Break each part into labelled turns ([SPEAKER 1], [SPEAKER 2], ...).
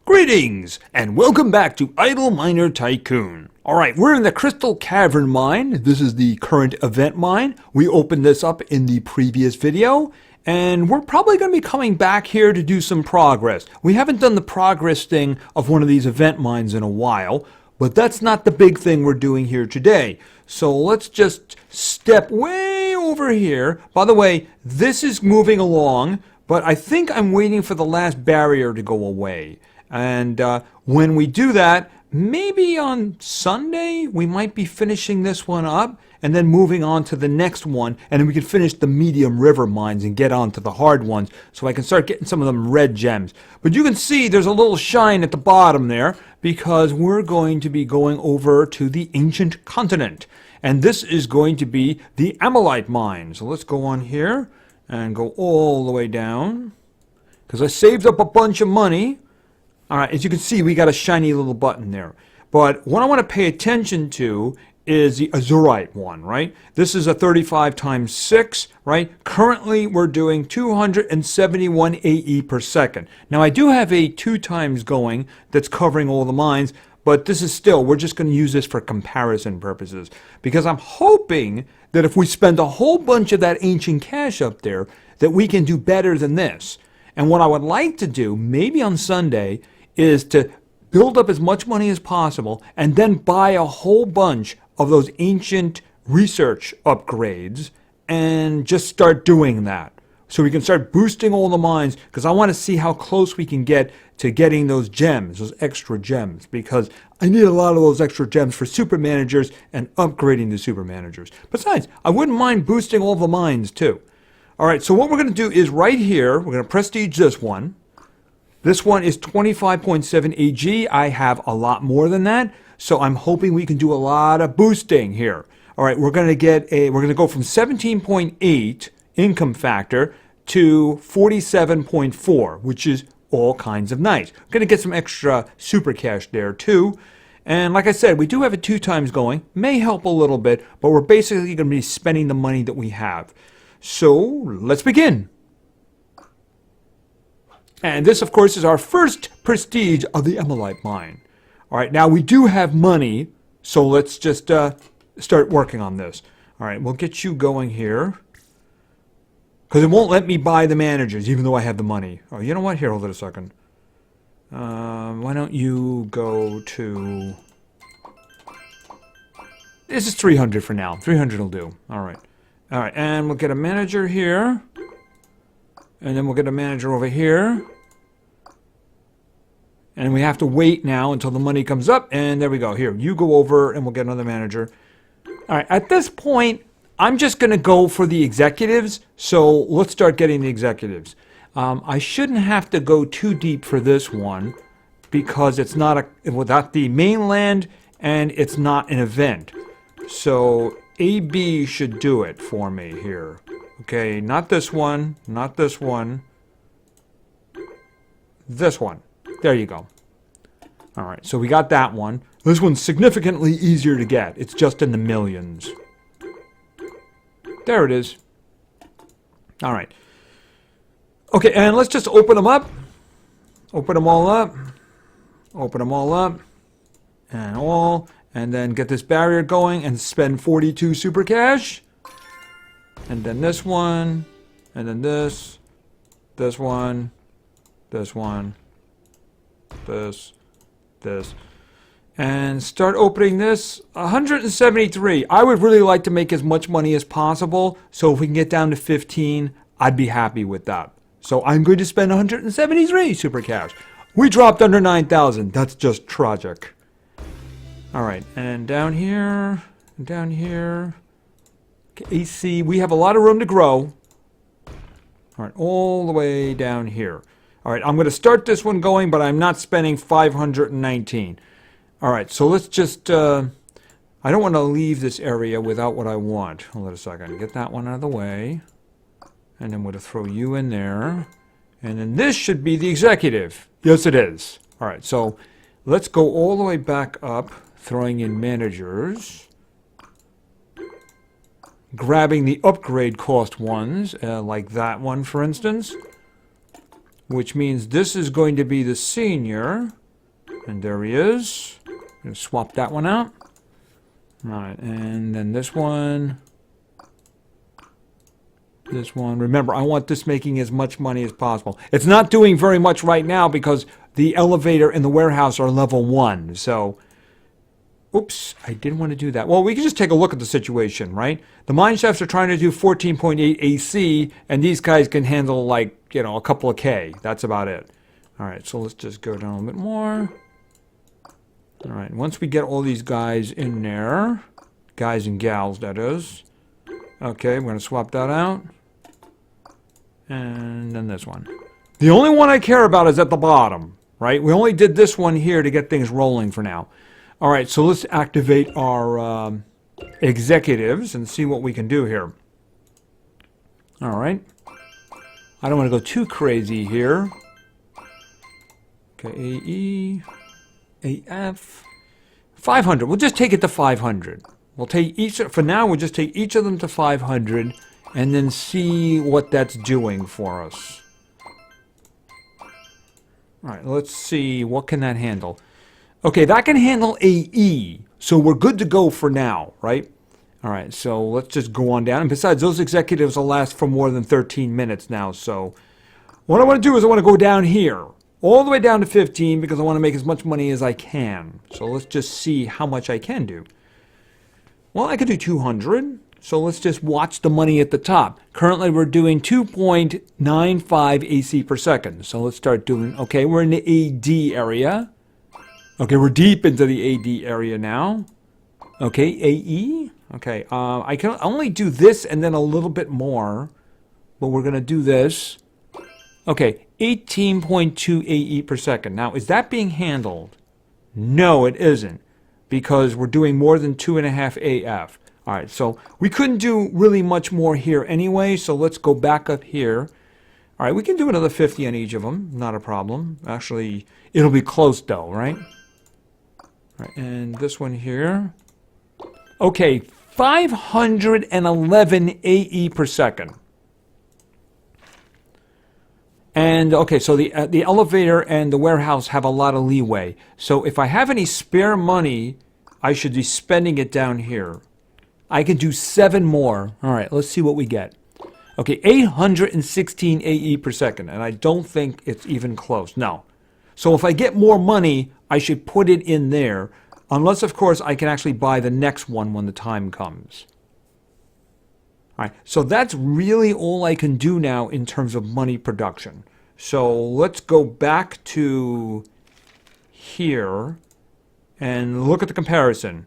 [SPEAKER 1] Greetings, and welcome back to Idle Miner Tycoon. Alright, we're in the Crystal Cavern mine. This is the current event mine. We opened this up in the previous video, and we're probably going to be coming back here to do some progress. We haven't done the progress thing of one of these event mines in a while, but that's not the big thing we're doing here today. So let's just step way over here. By the way, this is moving along, but I think I'm waiting for the last barrier to go away. And when we do that, maybe on Sunday, we might be finishing this one up and then moving on to the next one. And then we can finish the medium river mines and get on to the hard ones so I can start getting some of them red gems. But you can see there's a little shine at the bottom there because we're going to be going over to the ancient continent. And this is going to be the Ammolite mine. So let's go on here and go all the way down because I saved up a bunch of money. Alright, as you can see, we got a shiny little button there. But what I want to pay attention to is the Azurite one, right? This is a 35 times 6, right? Currently, we're doing 271 AE per second. Now, I do have a 2 times going that's covering all the mines, but this is still, we're just going to use this for comparison purposes. Because I'm hoping that if we spend a whole bunch of that ancient cash up there, that we can do better than this. And what I would like to do, maybe on Sunday, is to build up as much money as possible and then buy a whole bunch of those ancient research upgrades and just start doing that. So we can start boosting all the mines because I want to see how close we can get to getting those gems, those extra gems, because I need a lot of those extra gems for super managers and upgrading the super managers. Besides, I wouldn't mind boosting all the mines too. Alright, so what we're going to do is right here, we're going to prestige this one. This one is 25.7 AG. I have a lot more than that, so I'm hoping we can do a lot of boosting here. Alright, we're going to go from 17.8 income factor to 47.4, which is all kinds of nice. We're going to get some extra super cash there too. And like I said, we do have a 2 times going. May help a little bit, but we're basically going to be spending the money that we have. So, let's begin. And this, of course, is our first prestige of the Ammolite mine. All right, now we do have money, so let's just start working on this. All right, we'll get you going here. Because it won't let me buy the managers, even though I have the money. Oh, you know what? Here, hold it a second. Why don't you go to... This is 300 for now. 300 will do. All right. All right, and we'll get a manager here. And then we'll get a manager over here. And we have to wait now until the money comes up. And there we go. Here, you go over and we'll get another manager. All right, at this point, I'm just going to go for the executives. So let's start getting the executives. I shouldn't have to go too deep for this one because it's not without the mainland and it's not an event. So AB should do it for me here. Okay, not this one, not this one. This one. There you go. Alright, so we got that one. This one's significantly easier to get. It's just in the millions. There it is. Alright. Okay, and let's just open them up. Open them all up. Open them all up. And all. And then get this barrier going and spend 42 super cash. And then this one. And then this. This one. This one. This. And start opening this. 173. I would really like to make as much money as possible. So if we can get down to 15, I'd be happy with that. So I'm going to spend 173 super cash. We dropped under 9,000. That's just tragic. Alright, and down here. Down here. Okay, AC. We have a lot of room to grow. Alright, all the way down here. Alright, I'm going to start this one going, but I'm not spending 519. Alright, so let's just... I don't want to leave this area without what I want. Hold on a second. Get that one out of the way. And then I'm going to throw you in there. And then this should be the executive. Yes, it is. Alright, so let's go all the way back up, throwing in managers. Grabbing the upgrade cost ones, like that one, for instance. which means this is going to be the senior. And there he is. I'm going to swap that one out. All right, and then this one. This one. Remember, I want this making as much money as possible. It's not doing very much right now because the elevator and the warehouse are level 1. So, oops, I didn't want to do that. Well, we can just take a look at the situation, right? The mine shafts are trying to do 14.8 AC, and these guys can handle, like, you know, a couple of K. That's about it. All right, so let's just go down a little bit more. All right, once we get all these guys in there, guys and gals, that is. Okay, we're going to swap that out. And then this one. The only one I care about is at the bottom, right? We only did this one here to get things rolling for now. All right, so let's activate our executives and see what we can do here. All right. I don't want to go too crazy here. Okay, AE, AF, 500. We'll just take it to 500. We'll take each, for now, we'll just take each of them to 500 and then see what that's doing for us. All right, let's see. What can that handle? Okay, that can handle AE, so we're good to go for now, right? All right, so let's just go on down. And besides, those executives will last for more than 13 minutes now, so what I want to do is I want to go down here, all the way down to 15, because I want to make as much money as I can. So let's just see how much I can do. Well, I could do 200. So let's just watch the money at the top. Currently, we're doing 2.95 AC per second. So let's start doing, okay, we're in the AD area. Okay, we're deep into the AD area now. Okay, AE. Okay, I can only do this and then a little bit more. But we're going to do this. Okay, 18.2 AE per second. Now, is that being handled? No, it isn't. Because we're doing more than 2.5 AF. All right, so we couldn't do really much more here anyway, so let's go back up here. All right, we can do another 50 on each of them, not a problem. Actually, it'll be close though, right? All right, and this one here. Okay, 511 AE per second. And okay, so the elevator and the warehouse have a lot of leeway. So if I have any spare money, I should be spending it down here. I can do 7 more. All right, let's see what we get. Okay, 816 AE per second, and I don't think it's even close. No. So if I get more money, I should put it in there, unless, of course, I can actually buy the next one when the time comes. All right, so that's really all I can do now in terms of money production. So let's go back to here and look at the comparison.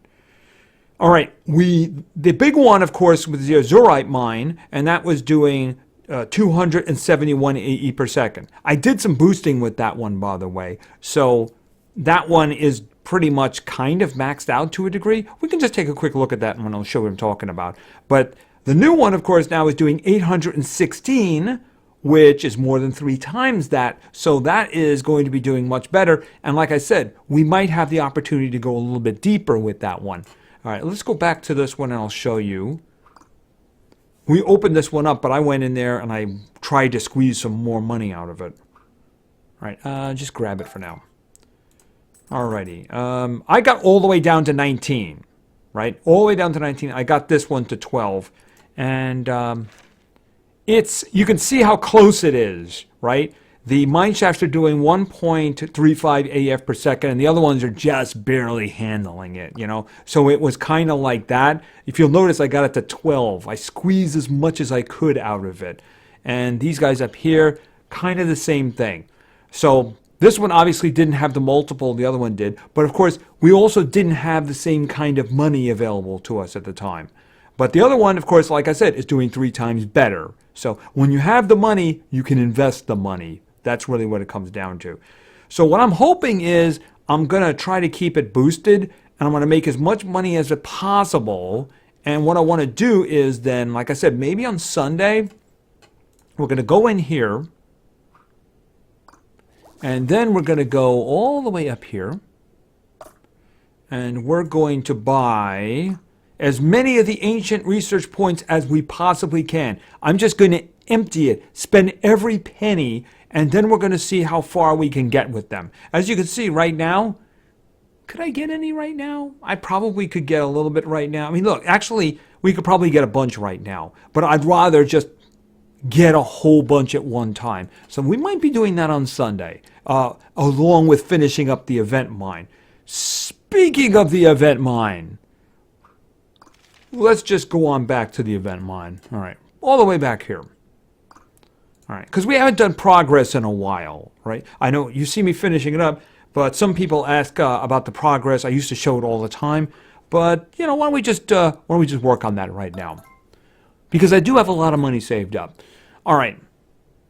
[SPEAKER 1] All right, the big one, of course, was the Azurite mine, and that was doing 271 AE per second. I did some boosting with that one, by the way. So that one is pretty much kind of maxed out to a degree. We can just take a quick look at that one. I'll show what I'm talking about. But the new one, of course, now is doing 816, which is more than 3 times that. So that is going to be doing much better. And like I said, we might have the opportunity to go a little bit deeper with that one. All right, let's go back to this one and I'll show you. We opened this one up, but I went in there and I tried to squeeze some more money out of it. All right, just grab it for now. Alrighty, I got all the way down to 19, right? All the way down to 19. I got this one to 12. And you can see how close it is, right? The mine shafts are doing 1.35 AF per second, and the other ones are just barely handling it, you know? So it was kind of like that. If you'll notice, I got it to 12. I squeezed as much as I could out of it. And these guys up here, kind of the same thing. So this one obviously didn't have the multiple the other one did. But of course, we also didn't have the same kind of money available to us at the time. But the other one, of course, like I said, is doing 3 times better. So when you have the money, you can invest the money. That's really what it comes down to. So what I'm hoping is I'm going to try to keep it boosted, and I'm going to make as much money as possible. And what I want to do is then, like I said, maybe on Sunday, we're going to go in here, and then we're going to go all the way up here, and we're going to buy as many of the ancient research points as we possibly can. I'm just going to empty it, spend every penny, and then we're going to see how far we can get with them. As you can see right now, could I get any right now? I probably could get a little bit right now. I mean, look, actually, we could probably get a bunch right now, but I'd rather just get a whole bunch at one time. So we might be doing that on Sunday, along with finishing up the event mine. Speaking of the event mine, let's just go on back to the event mine. All right, all the way back here. All right, because we haven't done progress in a while, right? I know you see me finishing it up, but some people ask about the progress. I used to show it all the time, but you know, why don't we just work on that right now? Because I do have a lot of money saved up. All right,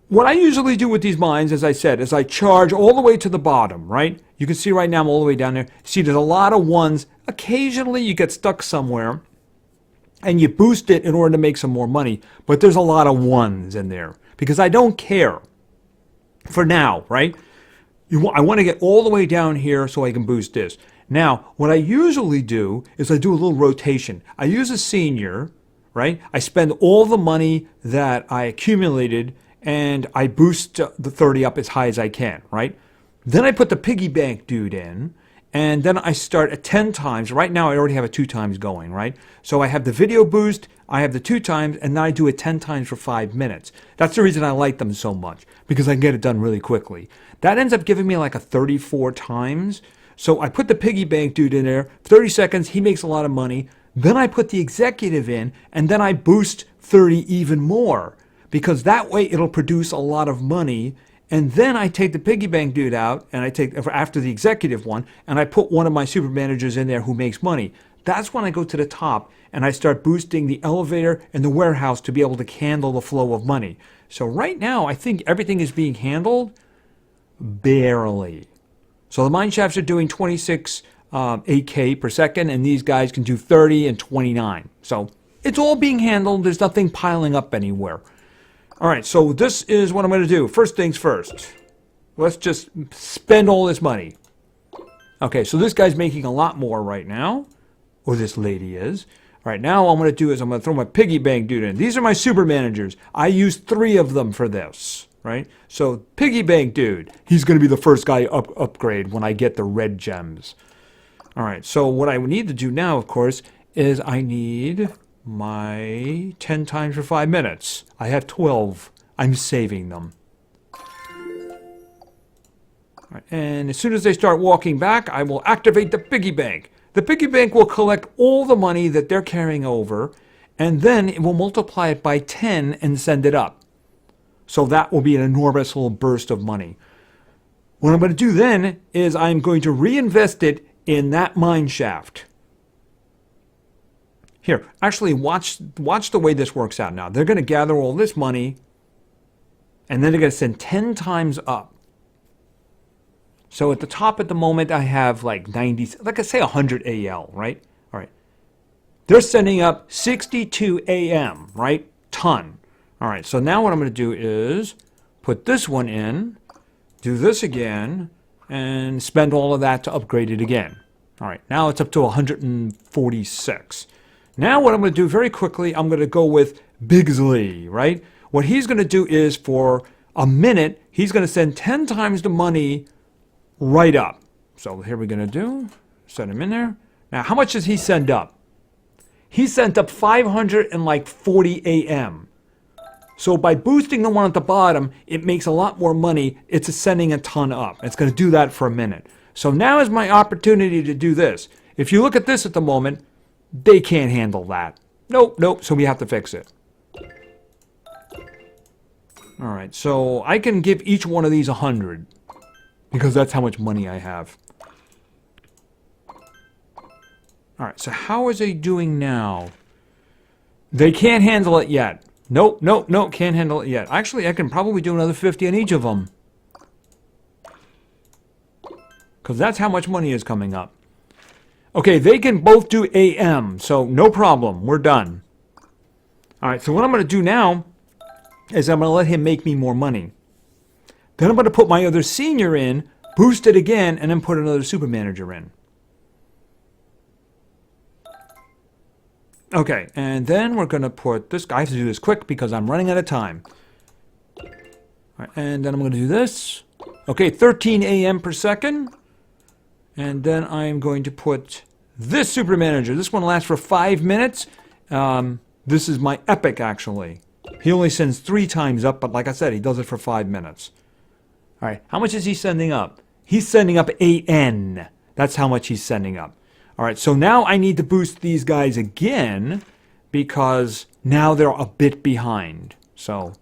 [SPEAKER 1] what I usually do with these mines, as I said, is I charge all the way to the bottom, right? You can see right now I'm all the way down there. See, there's a lot of ones. Occasionally you get stuck somewhere, and you boost it in order to make some more money, but there's a lot of ones in there because I don't care for now, right? I want to get all the way down here so I can boost this. Now, what I usually do is I do a little rotation. I use a senior, right? I spend all the money that I accumulated and I boost the 30 up as high as I can, right? Then I put the piggy bank dude in, and then I start at 10 times. Right now I already have a 2 times going, right? So I have the video boost, I have the 2 times, and then I do it 10 times for 5 minutes. That's the reason I like them so much, because I can get it done really quickly. That ends up giving me like a 34 times. So I put the piggy bank dude in there, 30 seconds, he makes a lot of money. Then I put the executive in, and then I boost 30 even more, because that way it'll produce a lot of money. And then I take the piggy bank dude out, and I take after the executive one, and I put one of my super managers in there who makes money. That's when I go to the top and I start boosting the elevator and the warehouse to be able to handle the flow of money. So right now I think everything is being handled barely. So the mine shafts are doing 26 8K per second, and these guys can do 30 and 29. So it's all being handled. There's nothing piling up anywhere. All right, so this is what I'm going to do. First things first. Let's just spend all this money. Okay, so this guy's making a lot more right now. Or this lady is. All right, now what I'm going to do is I'm going to throw my piggy bank dude in. These are my super managers. I used 3 of them for this, right? So piggy bank dude, he's going to be the first guy upgrade when I get the red gems. All right, so what I need to do now, of course, is I need my 10 times for 5 minutes. I have 12. I'm saving them. All right, and as soon as they start walking back, I will activate the piggy bank. The piggy bank will collect all the money that they're carrying over, and then it will multiply it by 10 and send it up. So that will be an enormous little burst of money. What I'm going to do then is I'm going to reinvest it in that mine shaft. Here, actually watch the way this works out now. They're going to gather all this money, and then they're going to send 10 times up. So at the top at the moment, I have like 90, like I say 100 AL, right? All right. They're sending up 62 AM, right? Ton. All right, so now what I'm going to do is put this one in, do this again, and spend all of that to upgrade it again. All right, now it's up to 146. Now what I'm going to do very quickly, I'm going to go with Bigsley, right? What he's going to do is for a minute, he's going to send 10 times the money right up. So here we're going to do, send him in there. Now, how much does he send up? He sent up 540 AM. So by boosting the one at the bottom, it makes a lot more money. It's sending a ton up. It's going to do that for a minute. So now is my opportunity to do this. If you look at this at the moment, they can't handle that. Nope, so we have to fix it. All right, so I can give each one of these 100 because that's how much money I have. All right, so how is they doing now? They can't handle it yet. Nope, can't handle it yet. Actually, I can probably do another 50 on each of them, because that's how much money is coming up. Okay, they can both do AM, so no problem. We're done. All right, so what I'm going to do now is I'm going to let him make me more money. Then I'm going to put my other senior in, boost it again, and then put another super manager in. Okay, and then we're going to put this guy. I have to do this quick because I'm running out of time. All right, and then I'm going to do this. Okay, 13 a.m. per second. And then I'm going to put this super manager. This one lasts for 5 minutes. This is my epic, actually. He only sends 3 times up, but like I said, he does it for 5 minutes. All right, how much is he sending up? He's sending up 8N. That's how much he's sending up. All right, so now I need to boost these guys again because now they're a bit behind. So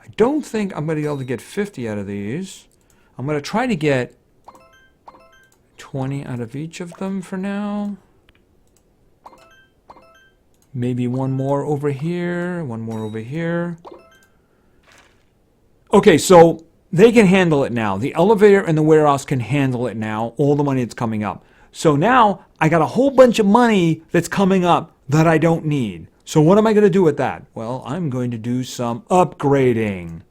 [SPEAKER 1] I don't think I'm going to be able to get 50 out of these. I'm going to try to get 20 out of each of them for now. Maybe one more over here, one more over here. Okay, so they can handle it now. The elevator and the warehouse can handle it now, all the money that's coming up. So now I got a whole bunch of money that's coming up that I don't need. So what am I going to do with that? Well, I'm going to do some upgrading.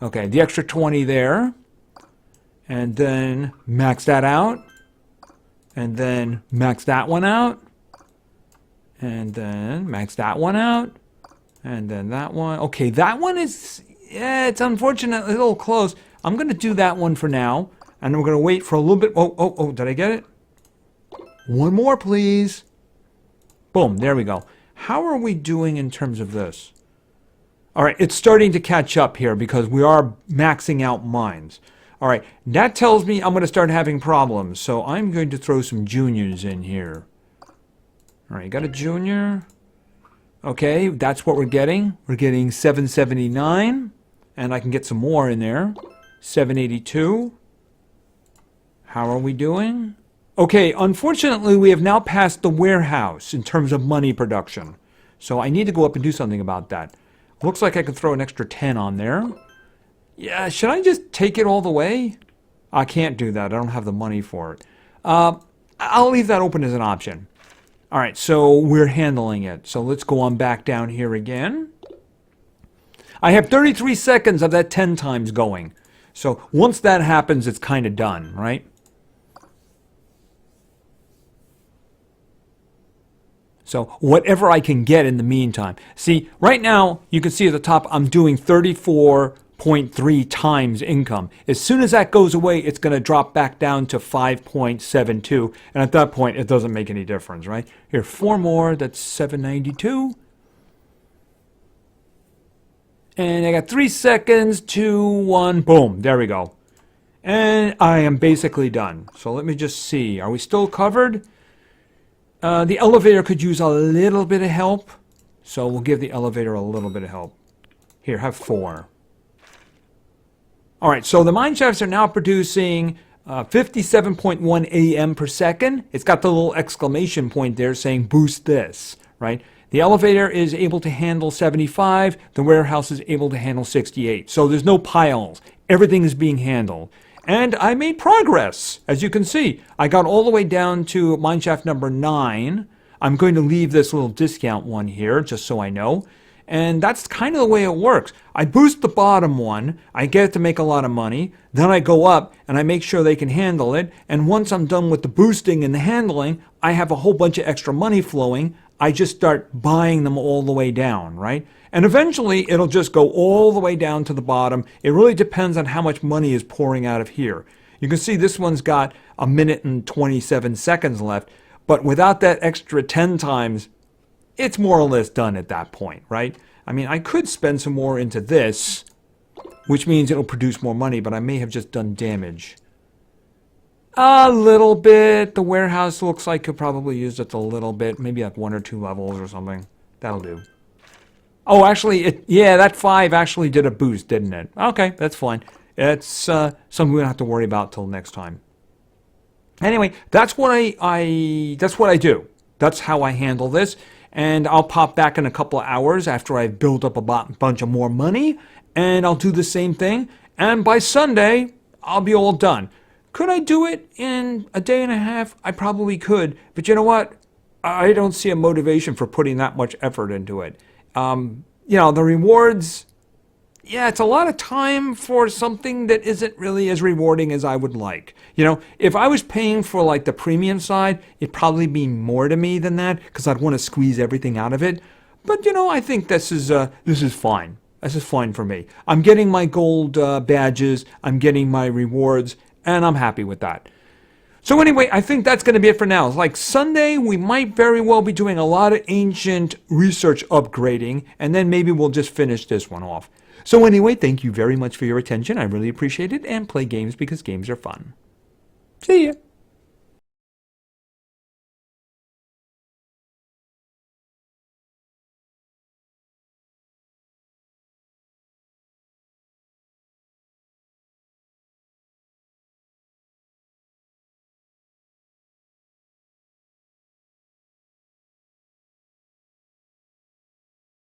[SPEAKER 1] Okay, the extra 20 there. And then max that out. And then max that one out. And then max that one out. And then that one. Okay, that one is, yeah, it's unfortunately a little close. I'm going to do that one for now. And we're going to wait for a little bit. Oh, did I get it? One more, please. Boom, there we go. How are we doing in terms of this? All right, it's starting to catch up here because we are maxing out mines. All right, that tells me I'm going to start having problems. So I'm going to throw some juniors in here. All right, got a junior. Okay, that's what we're getting. We're getting 779. And I can get some more in there. 782. How are we doing? Okay, unfortunately, we have now passed the warehouse in terms of money production. So I need to go up and do something about that. Looks like I can throw an extra 10 on there. Yeah, should I just take it all the way? I can't do that. I don't have the money for it. I'll leave that open as an option. All right, so we're handling it. So let's go on back down here again. I have 33 seconds of that 10 times going. So once that happens, it's kind of done, right? So whatever I can get in the meantime. See, right now, you can see at the top, I'm doing 34.3 times income. As soon as that goes away, it's going to drop back down to 5.72. And at that point, it doesn't make any difference, right? Here, 4 more, that's 792. And I got 3 seconds, 2, 1, boom, there we go. And I am basically done. So let me just see, are we still covered? The elevator could use a little bit of help, so we'll give the elevator a little bit of help. Here, have 4. All right, so the mine shafts are now producing 57.1 a.m. per second. It's got the little exclamation point there saying boost this, right? The elevator is able to handle 75. The warehouse is able to handle 68. So there's no piles. Everything is being handled. And I made progress, as you can see. I got all the way down to mineshaft number 9. I'm going to leave this little discount one here, just so I know. And that's kind of the way it works. I boost the bottom one, I get it to make a lot of money, then I go up and I make sure they can handle it. And once I'm done with the boosting and the handling, I have a whole bunch of extra money flowing. I just start buying them all the way down, right? And eventually, it'll just go all the way down to the bottom. It really depends on how much money is pouring out of here. You can see this one's got 1 minute and 27 seconds left. But without that extra 10 times, it's more or less done at that point, right? I mean, I could spend some more into this, which means it'll produce more money, but I may have just done damage. A little bit. The warehouse looks like could probably use it a little bit. Maybe like 1 or 2 levels or something. That'll do. Oh, actually, yeah, that 5 actually did a boost, didn't it? Okay, that's fine. It's something we don't have to worry about till next time. Anyway, that's what that's what I do. That's how I handle this. And I'll pop back in a couple of hours after I've built up a bunch of more money. And I'll do the same thing. And by Sunday, I'll be all done. Could I do it in a day and a half? I probably could. But you know what? I don't see a motivation for putting that much effort into it. You know, the rewards, yeah, it's a lot of time for something that isn't really as rewarding as I would like. You know, if I was paying for like the premium side, it'd probably be more to me than that because I'd want to squeeze everything out of it. But you know, I think this is fine. This is fine for me. I'm getting my gold badges, I'm getting my rewards, and I'm happy with that. So anyway, I think that's going to be it for now. Like Sunday, we might very well be doing a lot of ancient research upgrading, and then maybe we'll just finish this one off. So anyway, thank you very much for your attention. I really appreciate it, and play games because games are fun. See ya.